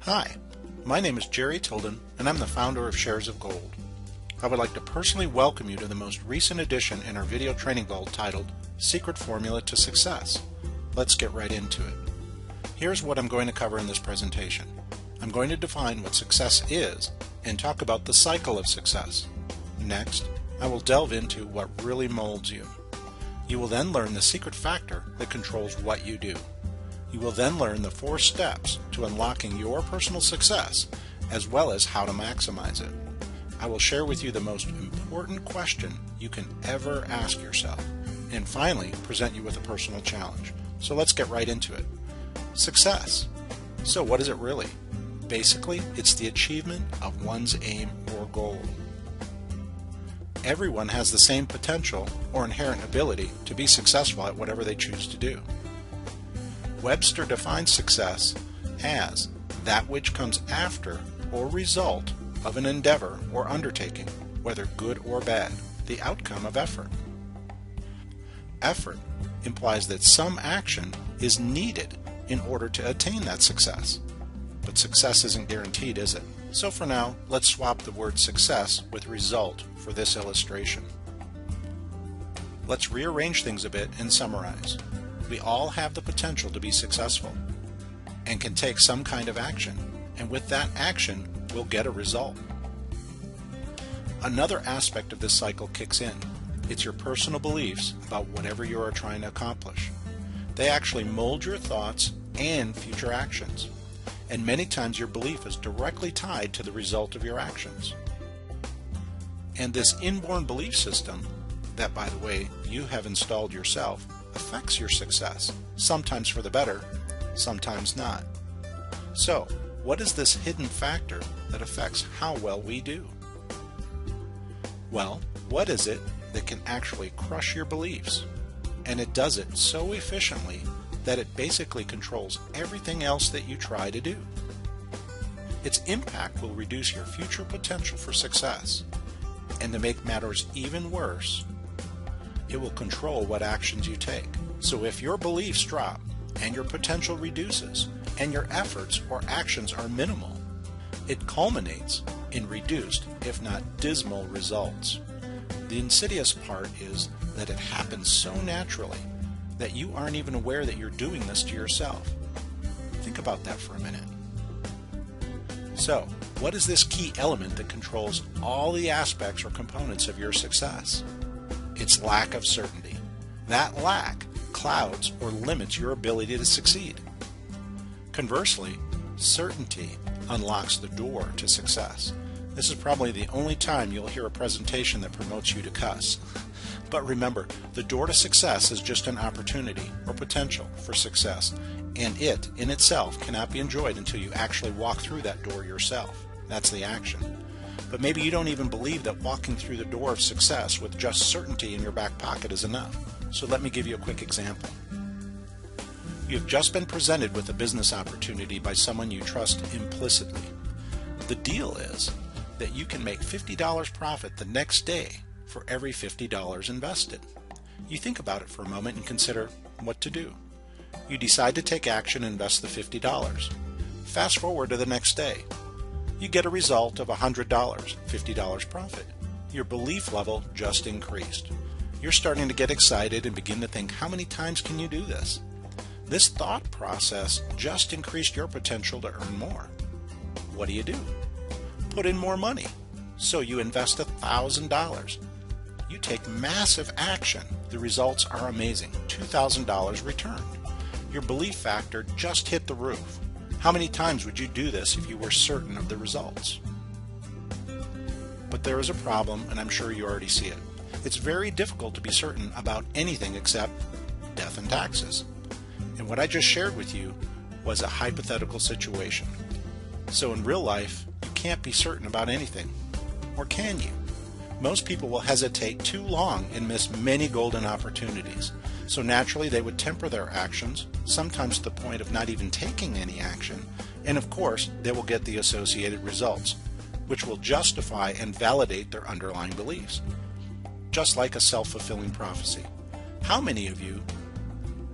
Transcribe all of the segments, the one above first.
Hi, my name is Jerry Tilden, and I'm the founder of Shares of Gold. I would like to personally welcome you to the most recent edition in our video training vault titled Secret Formula to Success. Let's get right into it. Here's what I'm going to cover in this presentation. I'm going to define what success is and talk about the cycle of success. Next, I will delve into what really molds you. You will then learn the secret factor that controls what you do. You will then learn the 4 steps to unlocking your personal success, as well as how to maximize it. I will share with you the most important question you can ever ask yourself, and finally present you with a personal challenge. So let's get right into it. Success. So what is it really? Basically, it's the achievement of one's aim or goal. Everyone has the same potential or inherent ability to be successful at whatever they choose to do. Webster defines success as that which comes after or result of an endeavor or undertaking, whether good or bad, the outcome of effort. Effort implies that some action is needed in order to attain that success. But success isn't guaranteed, is it? So for now, let's swap the word success with result for this illustration. Let's rearrange things a bit and summarize. We all have the potential to be successful and can take some kind of action, and with that action, we'll get a result. Another aspect of this cycle kicks in. It's your personal beliefs about whatever you are trying to accomplish. They actually mold your thoughts and future actions, and many times your belief is directly tied to the result of your actions. And this inborn belief system, that by the way you have installed yourself, affects your success, sometimes for the better, sometimes not. So, what is this hidden factor that affects how well we do? Well, what is it that can actually crush your beliefs? And it does it so efficiently that it basically controls everything else that you try to do. Its impact will reduce your future potential for success. And to make matters even worse, it will control what actions you take. So if your beliefs drop and your potential reduces and your efforts or actions are minimal, it culminates in reduced, if not dismal, results. The insidious part is that it happens so naturally that you aren't even aware that you're doing this to yourself. Think about that for a minute. So, what is this key element that controls all the aspects or components of your success? It's lack of certainty. That lack clouds or limits your ability to succeed. Conversely, certainty unlocks the door to success. This is probably the only time you'll hear a presentation that promotes you to cuss. But remember, the door to success is just an opportunity or potential for success, and it in itself cannot be enjoyed until you actually walk through that door yourself. That's the action. But maybe you don't even believe that walking through the door of success with just certainty in your back pocket is enough. So let me give you a quick example. You've just been presented with a business opportunity by someone you trust implicitly. The deal is that you can make $50 profit the next day for every $50 invested. You think about it for a moment and consider what to do. You decide to take action and invest the $50. Fast forward to the next day. You get a result of $100, $50 profit. Your belief level just increased. You're starting to get excited and begin to think, how many times can you do this? This thought process just increased your potential to earn more. What do? Put in more money. So you invest $1,000. You take massive action. The results are amazing. $2,000 returned. Your belief factor just hit the roof. How many times would you do this if you were certain of the results? But there is a problem, and I'm sure you already see it. It's very difficult to be certain about anything except death and taxes. And what I just shared with you was a hypothetical situation. So in real life, you can't be certain about anything. Or can you? Most people will hesitate too long and miss many golden opportunities. So naturally they would temper their actions, sometimes to the point of not even taking any action, and of course they will get the associated results, which will justify and validate their underlying beliefs. Just like a self-fulfilling prophecy. How many of you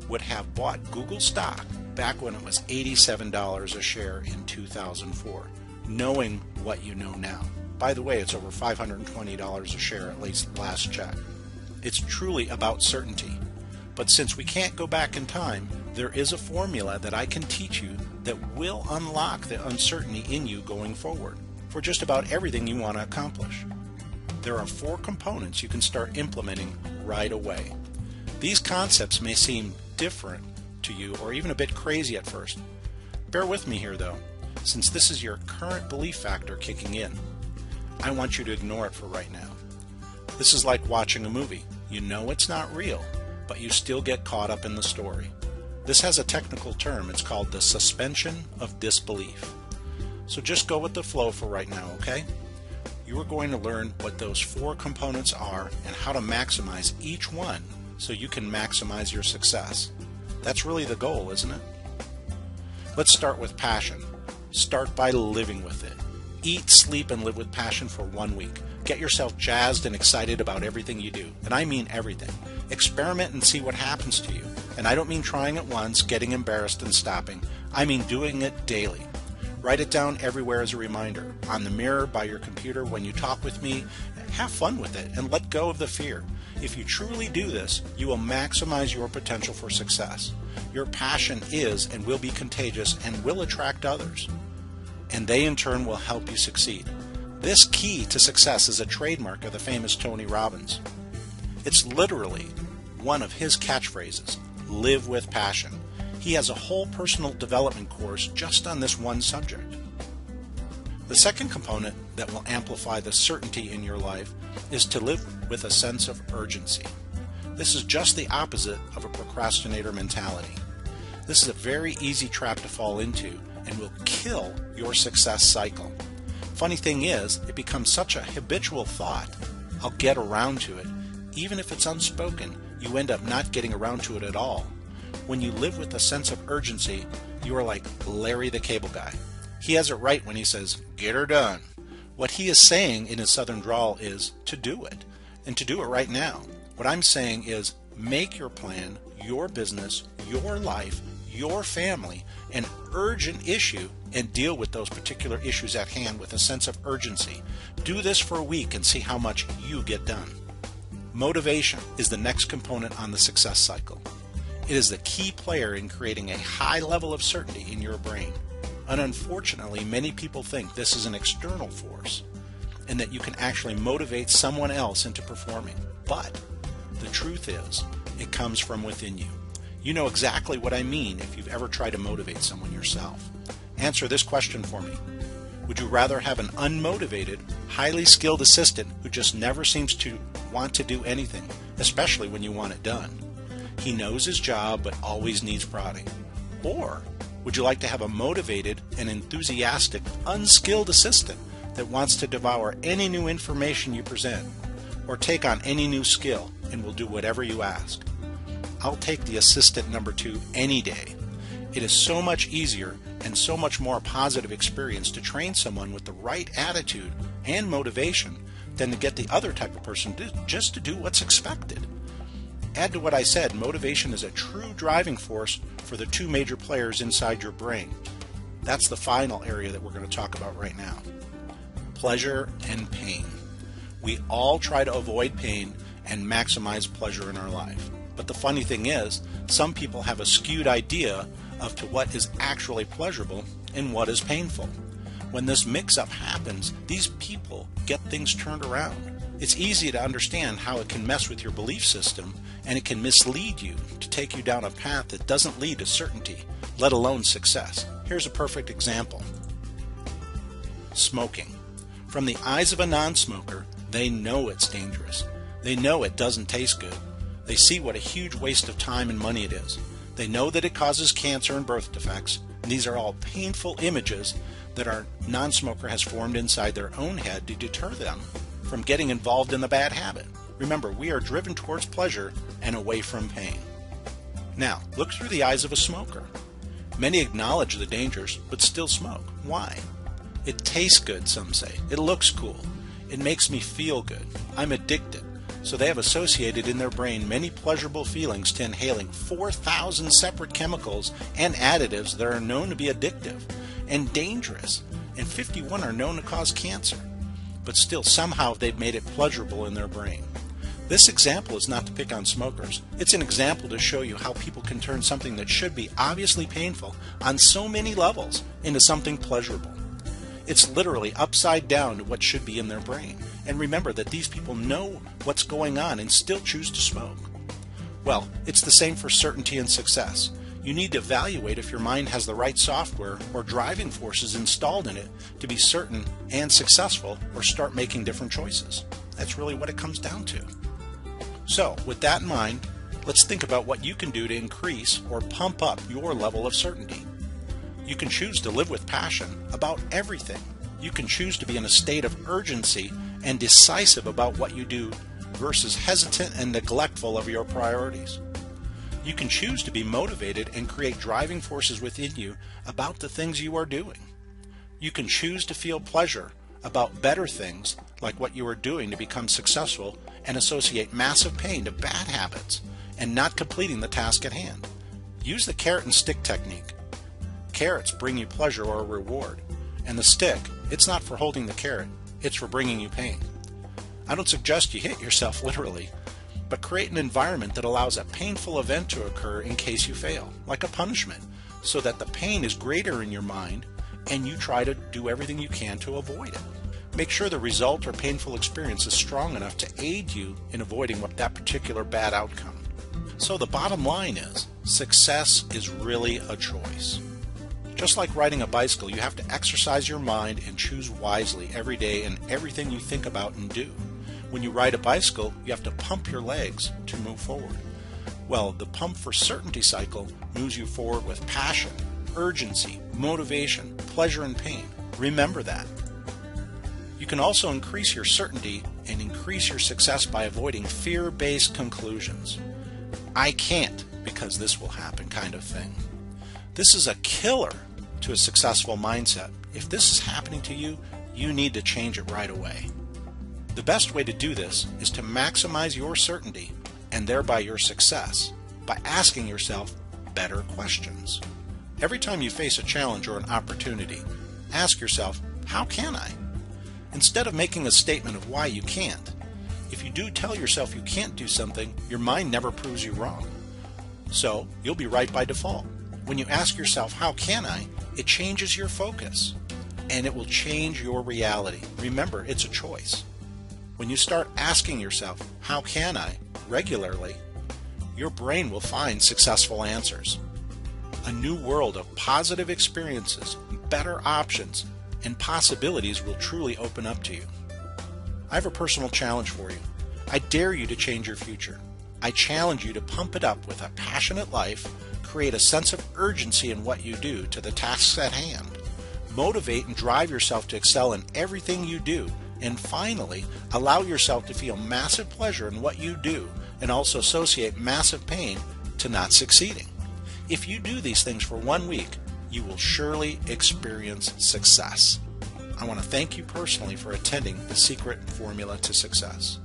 would have bought Google stock back when it was $87 a share in 2004, knowing what you know now. By the way, it's over $520 a share, at least last check. It's truly about certainty. But since we can't go back in time, there is a formula that I can teach you that will unlock the uncertainty in you going forward for just about everything you want to accomplish. There are 4 components you can start implementing right away. These concepts may seem different to you or even a bit crazy at first. Bear with me here though, since this is your current belief factor kicking in. I want you to ignore it for right now. This is like watching a movie. You know it's not real, but you still get caught up in the story. This has a technical term. It's called the suspension of disbelief. So just go with the flow for right now, okay? You are going to learn what those 4 components are and how to maximize each one so you can maximize your success. That's really the goal, isn't it? Let's start with passion. Start by living with it. Eat, sleep, and live with passion for 1 week. Get yourself jazzed and excited about everything you do. And I mean everything. Experiment and see what happens to you. And I don't mean trying it once, getting embarrassed and stopping. I mean doing it daily. Write it down everywhere as a reminder. On the mirror, by your computer, when you talk with me. Have fun with it and let go of the fear. If you truly do this, you will maximize your potential for success. Your passion is and will be contagious and will attract others. And they in turn will help you succeed. This key to success is a trademark of the famous Tony Robbins. It's literally one of his catchphrases, live with passion. He has a whole personal development course just on this one subject. The second component that will amplify the certainty in your life is to live with a sense of urgency. This is just the opposite of a procrastinator mentality. This is a very easy trap to fall into and will kill your success cycle. Funny thing is, it becomes such a habitual thought, I'll get around to it. Even if it's unspoken, you end up not getting around to it at all. When you live with a sense of urgency, you are like Larry the Cable Guy. He has it right when he says, get her done. What he is saying in his southern drawl is to do it, and to do it right now. What I'm saying is make your plan, your business, your life, your family, an urgent issue and deal with those particular issues at hand with a sense of urgency. Do this for a week and see how much you get done. Motivation is the next component on the success cycle. It is the key player in creating a high level of certainty in your brain. And unfortunately, many people think this is an external force and that you can actually motivate someone else into performing. But the truth is, it comes from within you. You know exactly what I mean if you've ever tried to motivate someone yourself. Answer this question for me. Would you rather have an unmotivated, highly skilled assistant who just never seems to want to do anything, especially when you want it done? He knows his job but always needs prodding. Or would you like to have a motivated and enthusiastic, unskilled assistant that wants to devour any new information you present or take on any new skill and will do whatever you ask? I'll take the assistant number 2 any day. It is so much easier and so much more positive experience to train someone with the right attitude and motivation than to get the other type of person just to do what's expected. Add to what I said, motivation is a true driving force for the 2 major players inside your brain. That's the final area that we're going to talk about right now. Pleasure and pain. We all try to avoid pain and maximize pleasure in our life. But the funny thing is, some people have a skewed idea of to what is actually pleasurable and what is painful. When this mix-up happens, these people get things turned around. It's easy to understand how it can mess with your belief system, and it can mislead you to take you down a path that doesn't lead to certainty, let alone success. Here's a perfect example. Smoking. From the eyes of a non-smoker, they know it's dangerous. They know it doesn't taste good. They see what a huge waste of time and money it is. They know that it causes cancer and birth defects, and these are all painful images that our non-smoker has formed inside their own head to deter them from getting involved in the bad habit. Remember, we are driven towards pleasure and away from pain. Now, look through the eyes of a smoker. Many acknowledge the dangers, but still smoke. Why? It tastes good, some say. It looks cool. It makes me feel good. I'm addicted. So they have associated in their brain many pleasurable feelings to inhaling 4,000 separate chemicals and additives that are known to be addictive and dangerous, and 51 are known to cause cancer. But still, somehow they've made it pleasurable in their brain. This example is not to pick on smokers. It's an example to show you how people can turn something that should be obviously painful on so many levels into something pleasurable. It's literally upside down to what should be in their brain. And remember that these people know what's going on and still choose to smoke. Well, it's the same for certainty and success. You need to evaluate if your mind has the right software or driving forces installed in it to be certain and successful, or start making different choices. That's really what it comes down to. So, with that in mind, let's think about what you can do to increase or pump up your level of certainty. You can choose to live with passion about everything. You can choose to be in a state of urgency and decisive about what you do versus hesitant and neglectful of your priorities. You can choose to be motivated and create driving forces within you about the things you are doing. You can choose to feel pleasure about better things like what you are doing to become successful, and associate massive pain to bad habits and not completing the task at hand. Use the carrot and stick technique. Carrots bring you pleasure or reward, and the stick, it's not for holding the carrot, it's for bringing you pain. I don't suggest you hit yourself literally, but create an environment that allows a painful event to occur in case you fail, like a punishment, so that the pain is greater in your mind and you try to do everything you can to avoid it. Make sure the result or painful experience is strong enough to aid you in avoiding that particular bad outcome. So the bottom line is, success is really a choice. Just like riding a bicycle, you have to exercise your mind and choose wisely every day in everything you think about and do. When you ride a bicycle, you have to pump your legs to move forward. Well, the pump for certainty cycle moves you forward with passion, urgency, motivation, pleasure, and pain. Remember that. You can also increase your certainty and increase your success by avoiding fear-based conclusions. I can't because this will happen kind of thing. This is a killer to a successful mindset. If this is happening to you, you need to change it right away. The best way to do this is to maximize your certainty and thereby your success by asking yourself better questions. Every time you face a challenge or an opportunity, ask yourself, how can I? Instead of making a statement of why you can't. If you do tell yourself you can't do something, your mind never proves you wrong. So you'll be right by default. When you ask yourself, how can I? It changes your focus and it will change your reality. Remember, it's a choice. When you start asking yourself, how can I? Regularly, your brain will find successful answers. A new world of positive experiences, better options, and possibilities will truly open up to you. I have a personal challenge for you. I dare you to change your future. I challenge you to pump it up with a passionate life, create a sense of urgency in what you do to the tasks at hand, motivate and drive yourself to excel in everything you do, and finally, allow yourself to feel massive pleasure in what you do and also associate massive pain to not succeeding. If you do these things for 1 week, you will surely experience success. I want to thank you personally for attending The Secret Formula to Success.